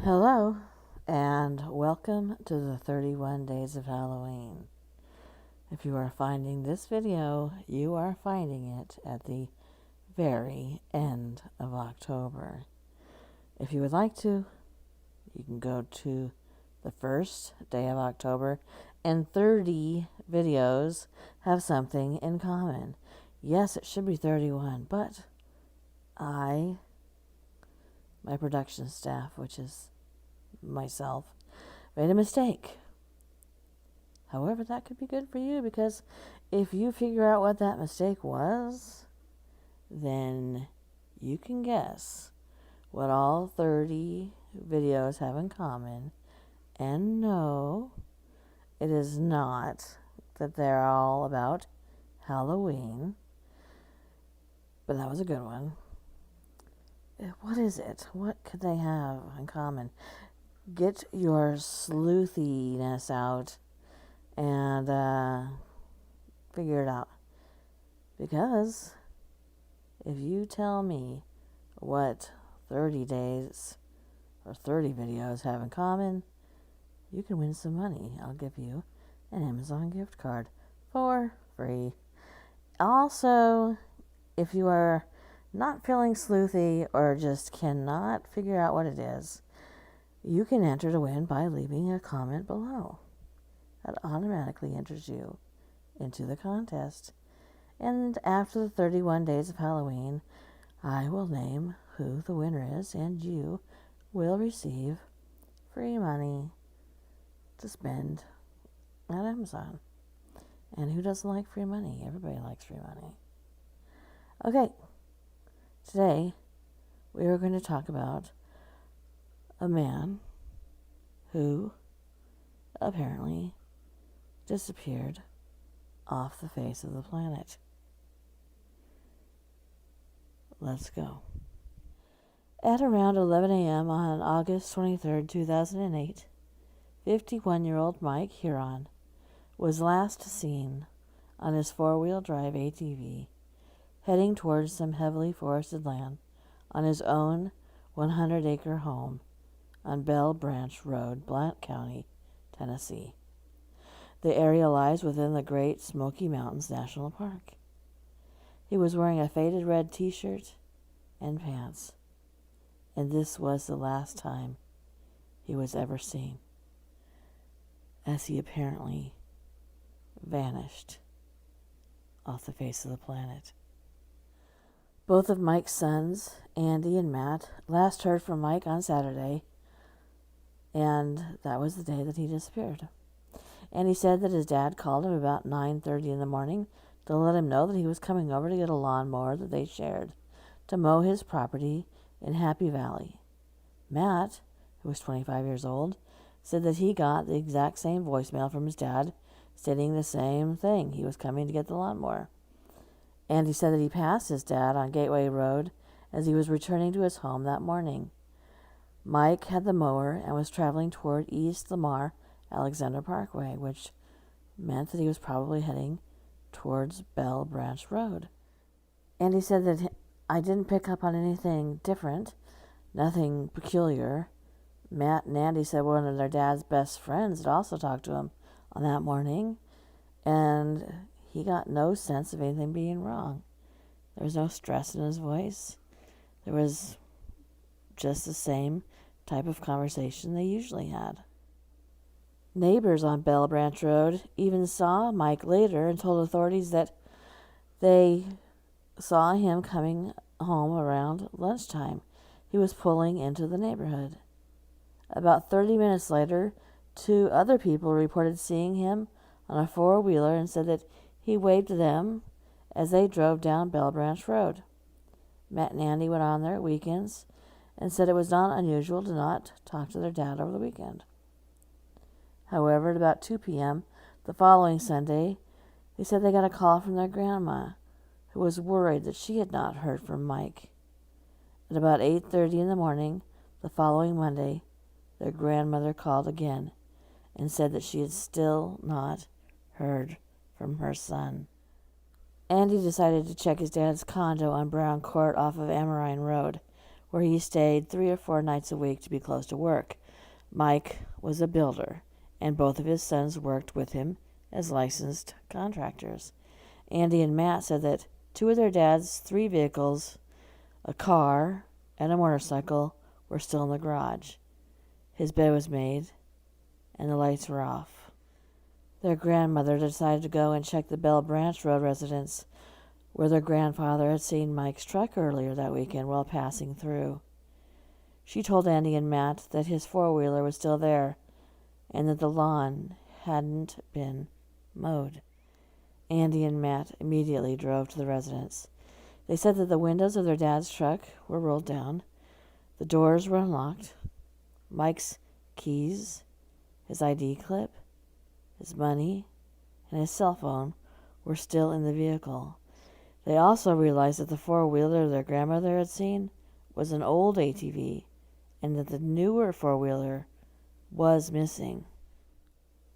Hello, and welcome to the 31 Days of Halloween. If you are finding this video, you are finding it at the very end of October. If you would like to, you can go to the first day of October, and 30 videos have something in common. Yes, it should be 31, but my production staff, which is myself, made a mistake. However, that could be good for you, because if you figure out what that mistake was, then you can guess what all 30 videos have in common. And no, it is not that they're all about Halloween, but that was a good one. What is it? What could they have in common? Get your sleuthiness out and figure it out. Because if you tell me what 30 days or 30 videos have in common, you can win some money. I'll give you an Amazon gift card for free. Also, if you are not feeling sleuthy or just cannot figure out what it is, you can enter to win by leaving a comment below. That automatically enters you into the contest. And after the 31 days of Halloween, I will name who the winner is, and you will receive free money to spend at Amazon. And who doesn't like free money? Everybody likes free money. Okay, today we are going to talk about a man who apparently disappeared off the face of the planet. Let's go. At around 11 a.m. on August 23, 2008, 51-year-old Mike Hearon was last seen on his four-wheel drive ATV heading towards some heavily forested land on his own 100-acre home on Bell Branch Road, Blount County, Tennessee. The area lies within the Great Smoky Mountains National Park. He was wearing a faded red t-shirt and pants, and this was the last time he was ever seen, as he apparently vanished off the face of the planet. Both of Mike's sons, Andy and Matt, last heard from Mike on Saturday, and that was the day that he disappeared. And he said that his dad called him about 9:30 in the morning to let him know that he was coming over to get a lawnmower that they shared to mow his property in Happy Valley. Matt, who was 25 years old, said that he got the exact same voicemail from his dad stating the same thing. He was coming to get the lawnmower. And he said that he passed his dad on Gateway Road as he was returning to his home that morning. Mike had the mower and was traveling toward East Lamar Alexander Parkway, which meant that he was probably heading towards Bell Branch Road. And he said that I didn't pick up on anything different, nothing peculiar. Matt and Andy said one of their dad's best friends had also talked to him on that morning, and he got no sense of anything being wrong. There was no stress in his voice. There was just the same type of conversation they usually had. Neighbors on Bell Branch Road even saw Mike later and told authorities that they saw him coming home around lunchtime. He was pulling into the neighborhood. About 30 minutes later, 2 other people reported seeing him on a four-wheeler and said that he waved to them as they drove down Bell Branch Road. Matt and Andy went on their weekends and said it was not unusual to not talk to their dad over the weekend. However, at about 2 p.m. the following Sunday, they said they got a call from their grandma, who was worried that she had not heard from Mike. At about 8:30 in the morning the following Monday, their grandmother called again and said that she had still not heard from her son. Andy decided to check his dad's condo on Brown Court off of Amarine Road, where he stayed 3 or 4 nights a week to be close to work. Mike was a builder, and both of his sons worked with him as licensed contractors. Andy and Matt said that 2 of their dad's 3 vehicles, a car and a motorcycle, were still in the garage. His bed was made, and the lights were off. Their grandmother decided to go and check the Bell Branch Road residence, where their grandfather had seen Mike's truck earlier that weekend while passing through. She told Andy and Matt that his 4-wheeler was still there, and that the lawn hadn't been mowed. Andy and Matt immediately drove to the residence. They said that the windows of their dad's truck were rolled down, the doors were unlocked, Mike's keys, his ID clip, his money, and his cell phone were still in the vehicle. They also realized that the 4-wheeler their grandmother had seen was an old ATV, and that the newer 4-wheeler was missing.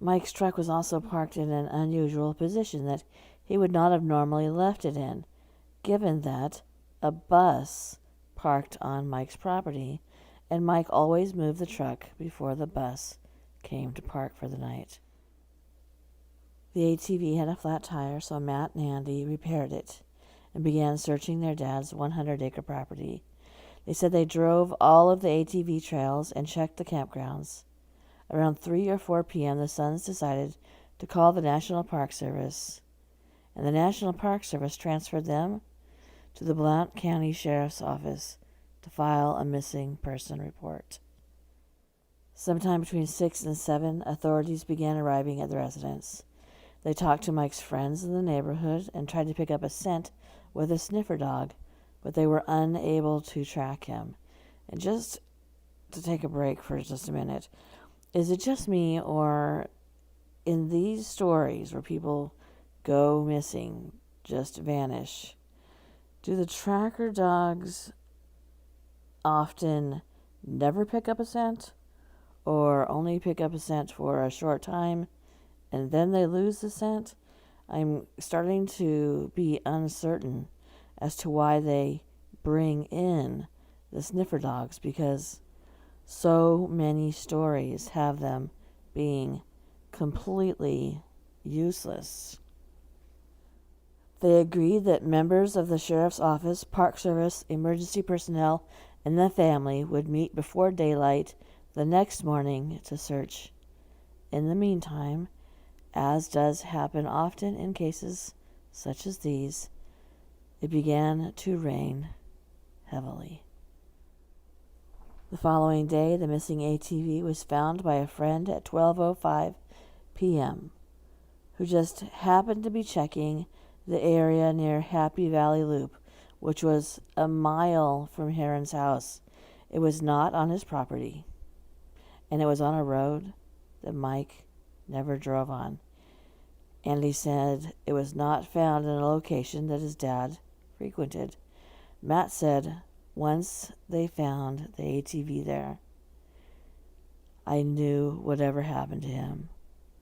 Mike's truck was also parked in an unusual position that he would not have normally left it in, given that a bus parked on Mike's property, and Mike always moved the truck before the bus came to park for the night. The ATV had a flat tire, so Matt and Andy repaired it and began searching their dad's 100-acre property. They said they drove all of the ATV trails and checked the campgrounds. Around 3 or 4 p.m., the sons decided to call the National Park Service, and the National Park Service transferred them to the Blount County Sheriff's Office to file a missing person report. Sometime between 6 and 7, authorities began arriving at the residence. They talked to Mike's friends in the neighborhood and tried to pick up a scent with a sniffer dog, but they were unable to track him. And just to take a break for just a minute, is it just me, or in these stories where people go missing, just vanish, do the tracker dogs often never pick up a scent, or only pick up a scent for a short time and then they lose the scent? I'm starting to be uncertain as to why they bring in the sniffer dogs, because so many stories have them being completely useless. They agreed that members of the sheriff's office, Park Service, emergency personnel, and the family would meet before daylight the next morning to search. In the meantime, as does happen often in cases such as these, it began to rain heavily. The following day, the missing ATV was found by a friend at 12:05 p.m., who just happened to be checking the area near Happy Valley Loop, which was a mile from Heron's house. It was not on his property, and it was on a road that Mike never drove on. And he said it was not found in a location that his dad frequented. Matt said once they found the ATV there, I knew whatever happened to him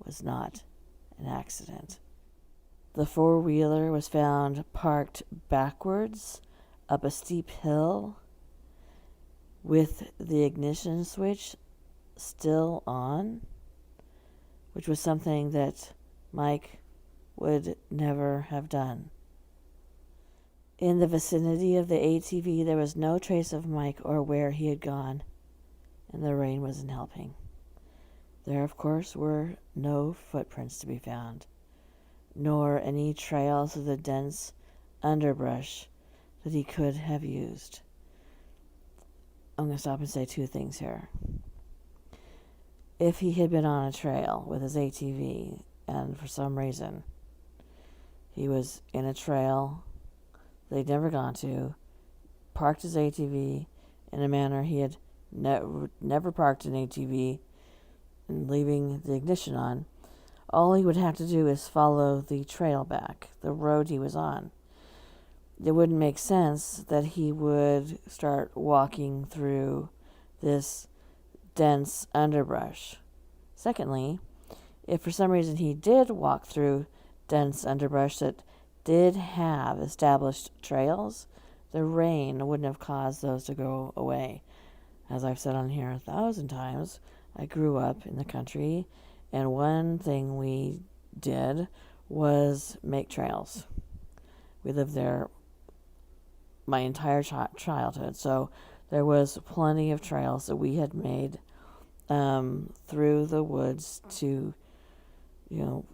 was not an accident. The 4-wheeler was found parked backwards up a steep hill with the ignition switch still on, which was something that Mike would never have done. In the vicinity of the ATV, there was no trace of Mike or where he had gone, and the rain wasn't helping. There, of course, were no footprints to be found, nor any trails of the dense underbrush that he could have used. I'm going to stop and say 2 things here. If he had been on a trail with his ATV, and for some reason he was in a trail they'd never gone to, parked his ATV in a manner he had never parked an ATV, and leaving the ignition on, all he would have to do is follow the trail back, the road he was on. It wouldn't make sense that he would start walking through this dense underbrush. Secondly, if for some reason he did walk through dense underbrush that did have established trails, the rain wouldn't have caused those to go away. As I've said on here 1,000 times, I grew up in the country, and one thing we did was make trails. We lived there my entire childhood, so there was plenty of trails that we had made through the woods to,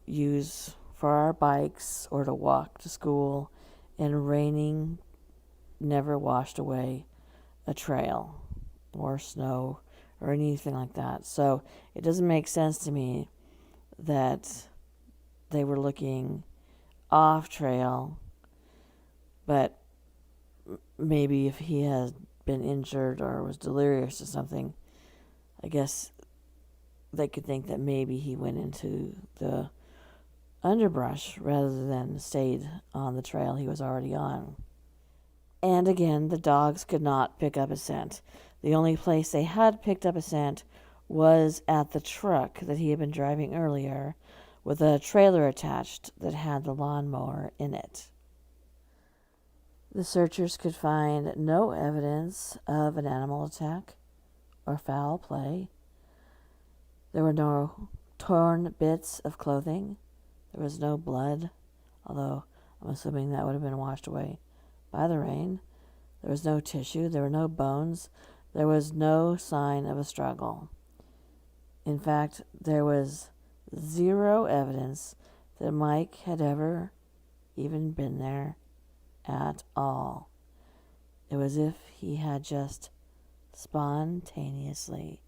use for our bikes or to walk to school, and raining never washed away a trail or snow or anything like that. So it doesn't make sense to me that they were looking off trail, but maybe if he had been injured or was delirious or something, I guess they could think that maybe he went into the underbrush rather than stayed on the trail he was already on. And again, the dogs could not pick up a scent. The only place they had picked up a scent was at the truck that he had been driving earlier, with a trailer attached that had the lawnmower in it. The searchers could find no evidence of an animal attack or foul play. There were no torn bits of clothing. There was no blood, although I'm assuming that would have been washed away by the rain. There was no tissue. There were no bones. There was no sign of a struggle. In fact, there was zero evidence that Mike had ever even been there at all. It was as if he had just spontaneously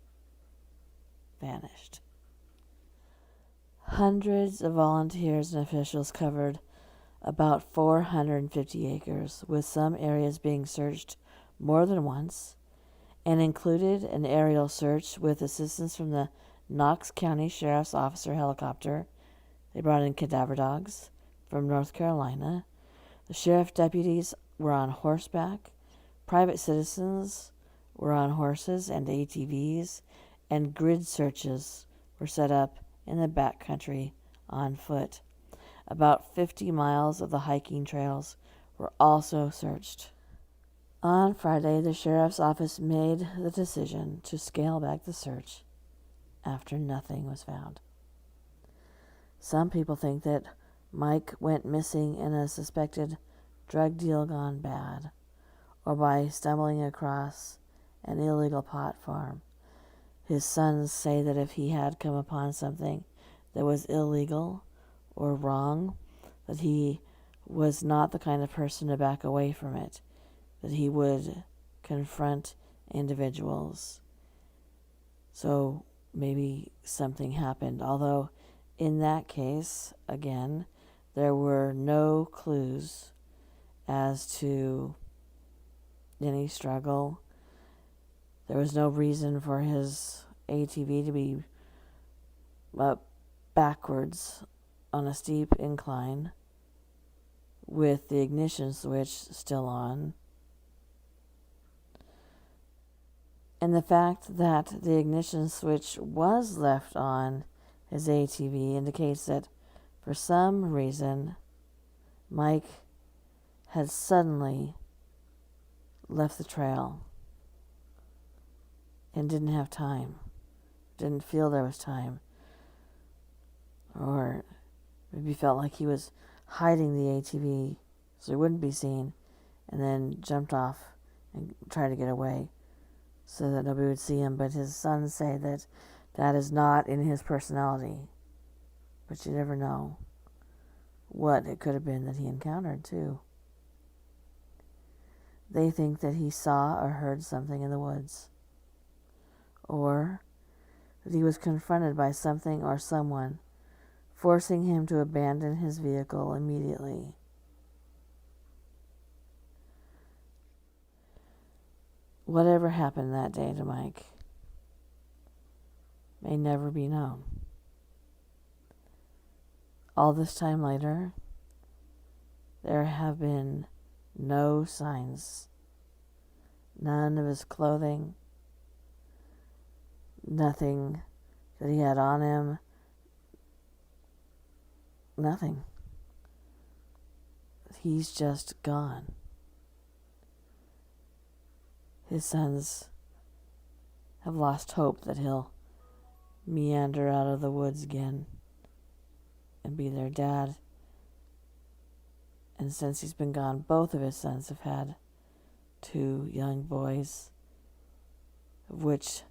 vanished. Hundreds of volunteers and officials covered about 450 acres, with some areas being searched more than once, and included an aerial search with assistance from the Knox County Sheriff's Officer helicopter. They brought in cadaver dogs from North Carolina. The sheriff deputies were on horseback. Private citizens were on horses and ATVs, and grid searches were set up in the backcountry on foot. About 50 miles of the hiking trails were also searched. On Friday, the sheriff's office made the decision to scale back the search after nothing was found. Some people think that Mike went missing in a suspected drug deal gone bad, or by stumbling across an illegal pot farm. His sons say that if he had come upon something that was illegal or wrong, that he was not the kind of person to back away from it, that he would confront individuals. So maybe something happened, although in that case, again, there were no clues as to any struggle. There was no reason for his ATV to be backwards on a steep incline with the ignition switch still on. And the fact that the ignition switch was left on his ATV indicates that for some reason Mike had suddenly left the trail and didn't have time, didn't feel there was time, or maybe felt like he was hiding the ATV so he wouldn't be seen, and then jumped off and tried to get away so that nobody would see him. But his sons say that that is not in his personality. But you never know what it could have been that he encountered, too. They think that he saw or heard something in the woods, or that he was confronted by something or someone, forcing him to abandon his vehicle immediately. Whatever happened that day to Mike may never be known. All this time later, there have been no signs, none of his clothing, nothing that he had on him, nothing. He's just gone. his sons have lost hope that he'll meander out of the woods again and be their dad. And since he's been gone, both of his sons have had 2 young boys, of which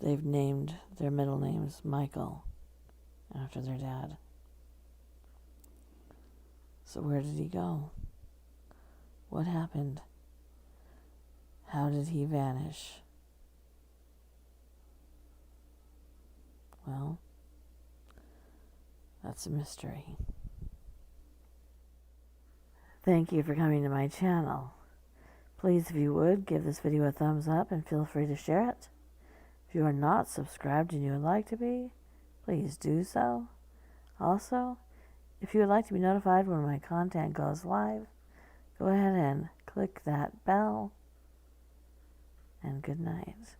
they've named their middle names Michael, after their dad. So where did he go? What happened? How did he vanish? Well, that's a mystery. Thank you for coming to my channel. Please, if you would, give this video a thumbs up and feel free to share it. If you are not subscribed and you would like to be, please do so. Also, if you would like to be notified when my content goes live, go ahead and click that bell. And good night.